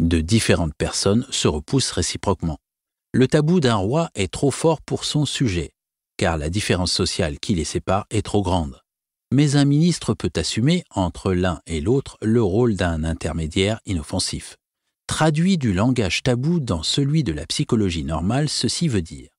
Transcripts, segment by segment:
De différentes personnes se repoussent réciproquement. Le tabou d'un roi est trop fort pour son sujet, car la différence sociale qui les sépare est trop grande. Mais un ministre peut assumer, entre l'un et l'autre, le rôle d'un intermédiaire inoffensif. Traduit du langage tabou dans celui de la psychologie normale, ceci veut dire: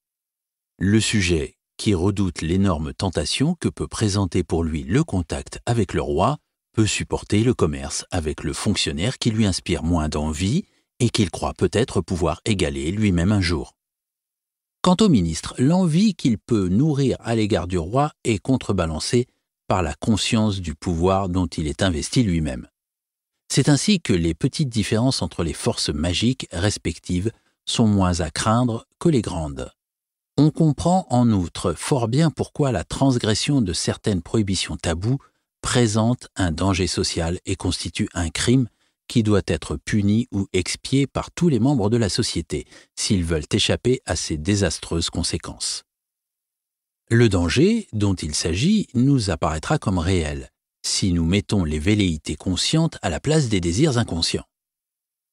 le sujet, qui redoute l'énorme tentation que peut présenter pour lui le contact avec le roi, peut supporter le commerce avec le fonctionnaire qui lui inspire moins d'envie et qu'il croit peut-être pouvoir égaler lui-même un jour. Quant au ministre, l'envie qu'il peut nourrir à l'égard du roi est contrebalancée par la conscience du pouvoir dont il est investi lui-même. C'est ainsi que les petites différences entre les forces magiques respectives sont moins à craindre que les grandes. On comprend en outre fort bien pourquoi la transgression de certaines prohibitions taboues présente un danger social et constitue un crime qui doit être puni ou expié par tous les membres de la société s'ils veulent échapper à ces désastreuses conséquences. Le danger dont il s'agit nous apparaîtra comme réel si nous mettons les velléités conscientes à la place des désirs inconscients.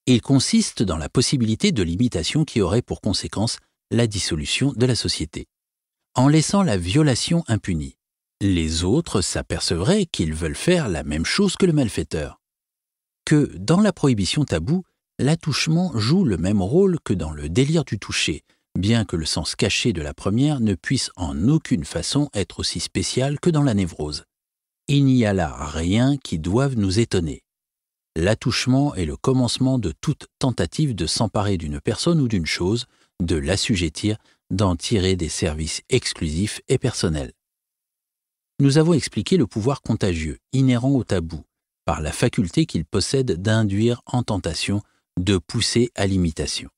Il consiste dans la possibilité de l'imitation qui aurait pour conséquence la dissolution de la société. En laissant la violation impunie, les autres s'apercevraient qu'ils veulent faire la même chose que le malfaiteur. Que dans la prohibition taboue, l'attouchement joue le même rôle que dans le délire du toucher, bien que le sens caché de la première ne puisse en aucune façon être aussi spécial que dans la névrose. Il n'y a là rien qui doive nous étonner. L'attouchement est le commencement de toute tentative de s'emparer d'une personne ou d'une chose, de l'assujettir, d'en tirer des services exclusifs et personnels. Nous avons expliqué le pouvoir contagieux, inhérent au tabou, par la faculté qu'il possède d'induire en tentation, de pousser à l'imitation.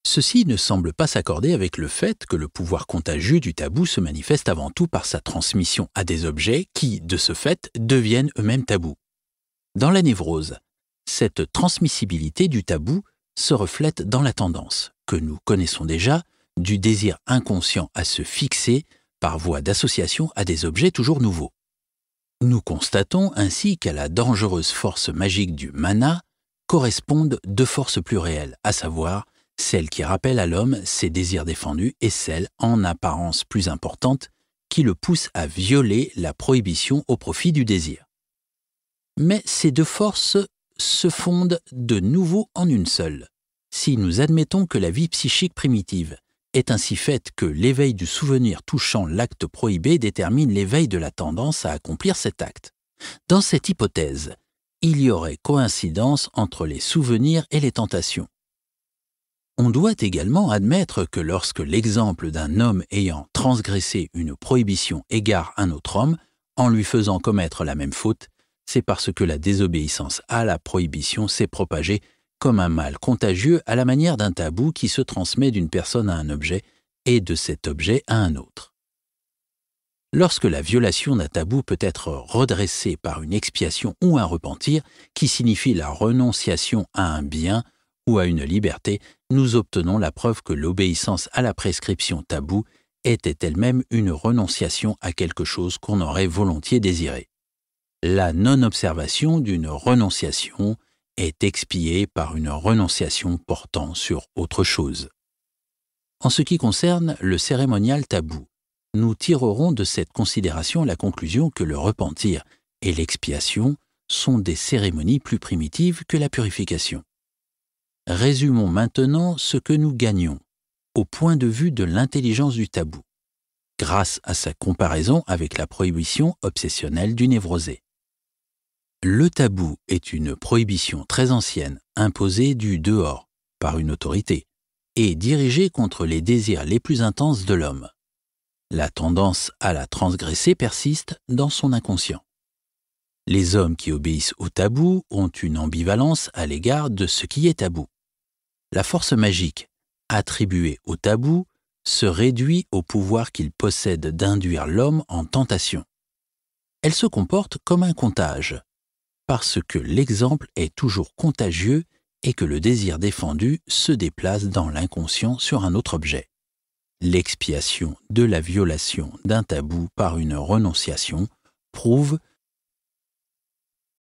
Ceci ne semble pas s'accorder avec le fait que le pouvoir contagieux du tabou se manifeste avant tout par sa transmission à des objets qui, de ce fait, deviennent eux-mêmes tabous. Dans la névrose, cette transmissibilité du tabou se reflète dans la tendance, que nous connaissons déjà, du désir inconscient à se fixer par voie d'association à des objets toujours nouveaux. Nous constatons ainsi qu'à la dangereuse force magique du mana correspondent deux forces plus réelles, à savoir celle qui rappelle à l'homme ses désirs défendus et celle, en apparence plus importante, qui le pousse à violer la prohibition au profit du désir. Mais ces deux forces se fondent de nouveau en une seule, si nous admettons que la vie psychique primitive est ainsi faite que l'éveil du souvenir touchant l'acte prohibé détermine l'éveil de la tendance à accomplir cet acte. Dans cette hypothèse, il y aurait coïncidence entre les souvenirs et les tentations. On doit également admettre que lorsque l'exemple d'un homme ayant transgressé une prohibition égare un autre homme, en lui faisant commettre la même faute, c'est parce que la désobéissance à la prohibition s'est propagée comme un mal contagieux à la manière d'un tabou qui se transmet d'une personne à un objet et de cet objet à un autre. Lorsque la violation d'un tabou peut être redressée par une expiation ou un repentir, qui signifie la renonciation à un bien ou à une liberté, nous obtenons la preuve que l'obéissance à la prescription taboue était elle-même une renonciation à quelque chose qu'on aurait volontiers désiré. La non-observation d'une renonciation est expiée par une renonciation portant sur autre chose. En ce qui concerne le cérémonial tabou, nous tirerons de cette considération la conclusion que le repentir et l'expiation sont des cérémonies plus primitives que la purification. Résumons maintenant ce que nous gagnons, au point de vue de l'intelligence du tabou, grâce à sa comparaison avec la prohibition obsessionnelle du névrosé. Le tabou est une prohibition très ancienne, imposée du dehors, par une autorité, et dirigée contre les désirs les plus intenses de l'homme. La tendance à la transgresser persiste dans son inconscient. Les hommes qui obéissent au tabou ont une ambivalence à l'égard de ce qui est tabou. La force magique attribuée au tabou se réduit au pouvoir qu'il possède d'induire l'homme en tentation. Elle se comporte comme un contage, parce que l'exemple est toujours contagieux et que le désir défendu se déplace dans l'inconscient sur un autre objet. L'expiation de la violation d'un tabou par une renonciation prouve